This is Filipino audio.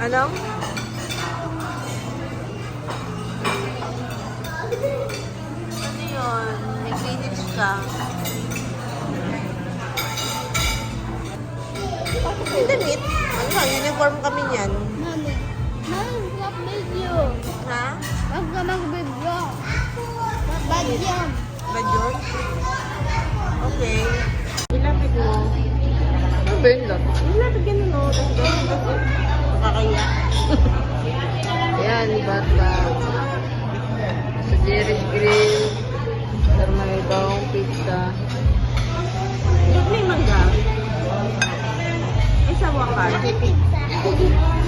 Ano? Ano yun? May clinics ka. May damit. Ano ba? Uniform kami niyan. Mami, mag-video. Ha? Wag ka mag-video. Bad yan. Ba yun? Okay. Ilapit mo. Ano ba yun lang? Ilapit ganun o. Tapos ganun. Nakakaya. Ayan, bata. Sa Jerry's Grill. Pero may bawang pizza. May mangga. Ay, sa wakas. Pizza.